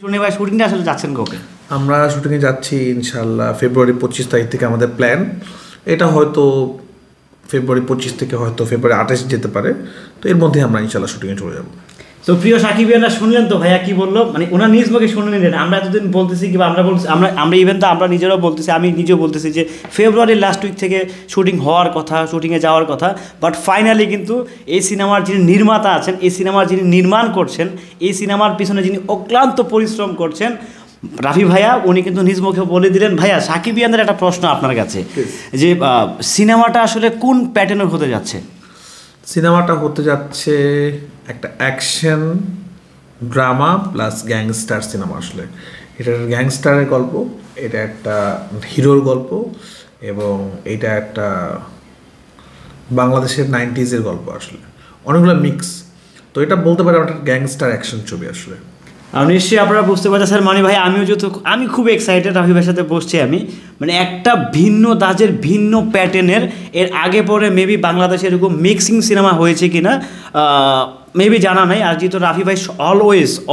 শুনে ভাই শুটিংটা আসলে যাচ্ছেন কবে? আমরা শুটিংয়ে যাচ্ছি ইনশাল্লাহ ফেব্রুয়ারি 25 তারিখ থেকে আমাদের প্ল্যান। এটা হয়তো ফেব্রুয়ারি 25 থেকে হয়তো ফেব্রুয়ারি 28 যেতে পারে। তো এর মধ্যে আমরা ইনশাল্লাহ শুটিংয়ে চলে যাবো। তো প্রিয় সাকিবিয়ানরা শুনলেন তো ভাইয়া কি বললো, মানে ওনার নিজ মুখে শুনে নিলেন। আমরা এতদিন বলতেছি কিংবা আমরা বলছি, আমরা ইভেন তো আমরা নিজেরাও বলতেছি, আমি নিজেও বলতেছি যে ফেব্রুয়ারির লাস্ট উইক থেকে শুটিং হওয়ার কথা, শুটিংয়ে যাওয়ার কথা। বাট ফাইনালি কিন্তু এই সিনেমার যিনি নির্মাতা আছেন, এই সিনেমার যিনি নির্মাণ করছেন, এই সিনেমার পিছনে যিনি অক্লান্ত পরিশ্রম করছেন রাফি ভাইয়া, উনি কিন্তু নিজ মুখে বলে দিলেন। ভাইয়া সাকিবিয়ানদের একটা প্রশ্ন আপনার কাছে, যে সিনেমাটা আসলে কোন প্যাটার্নের হতে যাচ্ছে? সিনেমাটা হতে যাচ্ছে একটা action drama plus gangster cinema. আসলে এটা গ্যাংস্টারের গল্প, এটা একটা হিরোর গল্প, এবং এটা একটা বাংলাদেশের 90s গল্প। আসলে অনেকগুলো মিক্স। তো এটা বলতে পারি একটা গ্যাংস্টার অ্যাকশন ছবি। আসলে নিশ্চয়ই আপনারা বুঝতে পারছেন মানে ভাই, আমি খুব এক্সাইটেড রাফি ভাইয়ের সাথে বসছি আমি। মানে একটা ভিন্ন দাজের ভিন্ন প্যাটার্নের, এর আগে পরে মেবি বাংলাদেশে এরকম মিক্সিং সিনেমা হয়েছে কিনা মেবি জানা নাই। আর যেহেতু রাফি ভাই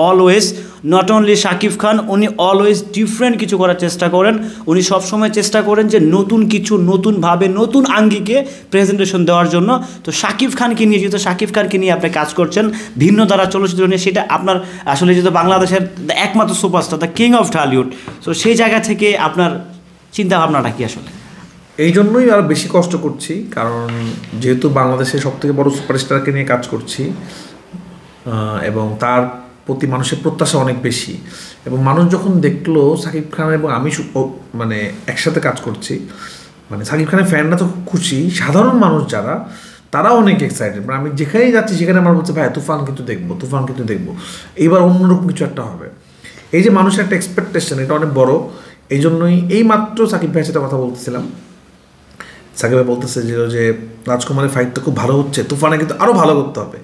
always not only Shakib Khan, উনি অলওয়েজ ডিফারেন্ট কিছু করার চেষ্টা করেন। উনি সবসময় চেষ্টা করেন যে নতুন কিছু, নতুনভাবে, নতুন আঙ্গিকে প্রেজেন্টেশন দেওয়ার জন্য। তো শাকিব খানকে নিয়ে, যেহেতু শাকিব খানকে নিয়ে আপনি কাজ করছেন ভিন্ন ধারা চলচ্চিত্র নিয়ে, সেটা আপনার আসলে যেহেতু বাংলাদেশের একমাত্র superstar, the king of Tollywood, তো সেই জায়গা থেকে আপনার চিন্তাভাবনাটা কি আসলে? এই জন্যই আরও বেশি কষ্ট করছি, কারণ যেহেতু বাংলাদেশের সবথেকে বড় সুপারস্টারকে নিয়ে কাজ করছি, এবং তার প্রতি মানুষের প্রত্যাশা অনেক বেশি। এবং মানুষ যখন দেখলো শাকিব খান এবং আমি মানে একসাথে কাজ করছি, মানে শাকিব খানের ফ্যানরা তো খুব খুশি, সাধারণ মানুষ যারা, তারাও অনেক এক্সাইটেড। মানে আমি যেখানেই যাচ্ছি সেখানে আমার বলছে, ভাই তুফান কিন্তু দেখবো, এইবার অন্যরকম কিছু একটা হবে। এই যে মানুষের একটা এক্সপেকটেশন, এটা অনেক বড়। এই জন্যই এই মাত্র সাকিব ভাইয়ের সাথে কথা বলতেছিলাম। সাকিব ভাই বলতেছে যে রাজকুমারের ফাইট তো খুব ভালো হচ্ছে, তুফানে কিন্তু আরও ভালো করতে হবে।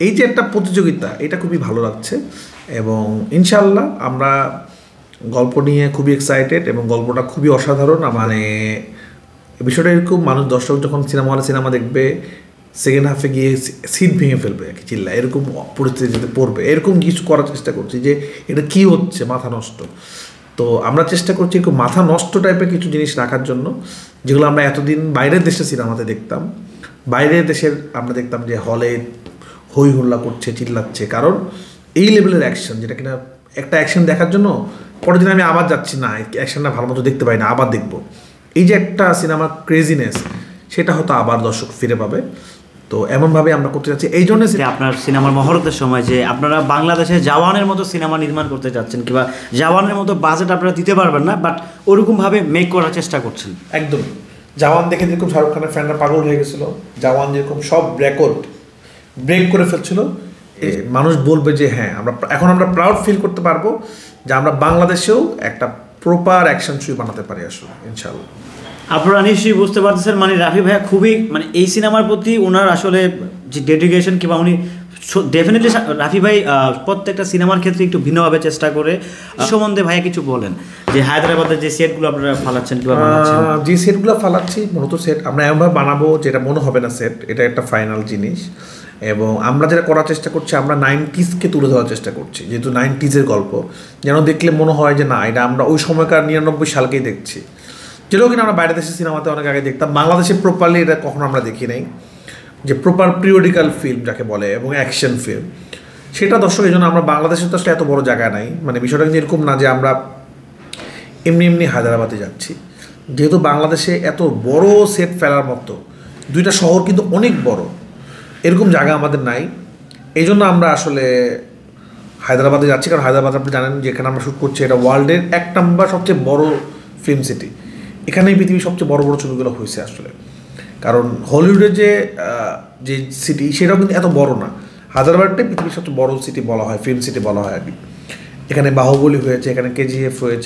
এই যে একটা প্রতিযোগিতা, এটা খুবই ভালো লাগছে। এবং ইনশাআল্লাহ আমরা গল্প নিয়ে খুবই এক্সাইটেড, এবং গল্পটা খুবই অসাধারণ। মানে বিষয়টা এরকম, মানুষ দর্শক যখন সিনেমা দেখবে, সেকেন্ড হাফে গিয়ে সিট ভেঙে ফেলবে, চিল্লা এরকম পরিস্থিতিতে পড়বে। এরকম কিছু করার চেষ্টা করছি যে এটা কী হচ্ছে, মাথা নষ্ট। তো আমরা চেষ্টা করছি একটু মাথা নষ্ট টাইপের কিছু জিনিস রাখার জন্য, যেগুলো আমরা এতদিন বাইরের দেশের সিনেমাতে দেখতাম। বাইরের দেশের আমরা দেখতাম যে হলে হই হল্লা করছে, চিল্লাচ্ছে, কারণ এই লেভেলের অ্যাকশন, যেটা কিনা একটা অ্যাকশন দেখার জন্য পরের দিন আমি আবার যাচ্ছি, না অ্যাকশনটা ভালো মতো দেখতে পাই না, আবার দেখবো। এই যে একটা সিনেমার ক্রেজিনেস, সেটা হয়তো আবার দর্শক ফিরে পাবে। তো এমনভাবে আমরা করতে যাচ্ছি। এই জন্য আপনার সিনেমার মহরতের সময় যে আপনারা বাংলাদেশে জওয়ানের মতো সিনেমা নির্মাণ করতে যাচ্ছেন, কিংবা জওয়ানের মতো বাজেট আপনারা দিতে পারবেন না, বাট ওরকমভাবে মেক করার চেষ্টা করছেন। একদম জওয়ান দেখে যেরকম শাহরুখ খানের ফ্যানরা পাগল হয়ে গেছিলো, জওয়ান যেরকম সব রেকর্ড ব্রেক করে ফেলছিল, মানুষ বলবে যে হ্যাঁ, আমরা প্রাউড ফিল করতে পারবো যে আমরা বাংলাদেশেও একটা প্রপার অ্যাকশন ছবি বানাতে পারি আসলে, ইনশাআল্লাহ। আপনারা নিশ্চয়ই বুঝতে পারতেছেন মানে রাফি ভাইয়া খুবই, মানে এই সিনেমার প্রতি ওনার আসলে যে ডেডিকেশন, কিংবা উনি ডেফিনেটলি রাফি ভাই প্রত্যেকটা সিনেমার ক্ষেত্রে একটু ভিন্নভাবে চেষ্টা করে। সম্বন্ধে ভাইয়া কিছু বলেন, যে হায়দ্রাবাদের যে সেটগুলো আপনারা ফালাচ্ছেন, কিংবা যে সেটগুলো ফালাচ্ছি, মূলত সেট আমরা এমনভাবে বানাবো যেটা মনে হবে না সেট, এটা একটা ফাইনাল জিনিস। এবং আমরা যেটা করার চেষ্টা করছি, আমরা 90sকে তুলে ধরার চেষ্টা করছি, যেহেতু 90s গল্প, যেন দেখলে মনে হয় যে না, এটা আমরা ওই সময়কার 99 সালকেই দেখছি, যেটাও কিনা আমরা বাইরের দেশের সিনেমাতে অনেক আগে দেখতাম। বাংলাদেশে প্রপারলি এটা কখনো আমরা দেখি নাই, যে প্রপার পিরিয়ডিক্যাল ফিল্ম যাকে বলে, এবং অ্যাকশন ফিল্ম, সেটা দর্শক। এই জন্য আমরা বাংলাদেশের তো আসলে এত বড় জায়গা নাই, মানে বিষয়টা কিন্তু এরকম না যে আমরা এমনি হায়দ্রাবাদে যাচ্ছি। যেহেতু বাংলাদেশে এত বড় সেট ফেলার মতো দুইটা শহর কিন্তু অনেক বড়, এরকম জায়গা আমাদের নাই। এই জন্য আমরা আসলে হায়দ্রাবাদে যাচ্ছি, কারণ হায়দ্রাবাদ আপনি জানেন যেখানে আমরা শ্যুট করছি, এটা ওয়ার্ল্ডের 1 নম্বর সবচেয়ে বড় ফিল্ম সিটি। এখানেই পৃথিবীর সবচেয়ে বড় বড় ছবিগুলো হয়েছে আসলে, কারণ হলিউডের যে সিটি, সেটাও কিন্তু এত বড় না। হায়দ্রাবাদটাই পৃথিবীর সবচেয়ে বড় সিটি বলা হয়, ফিল্ম সিটি বলা হয় আর কি। এখানে বাহুবলী হয়েছে, এখানে KGF হয়েছে।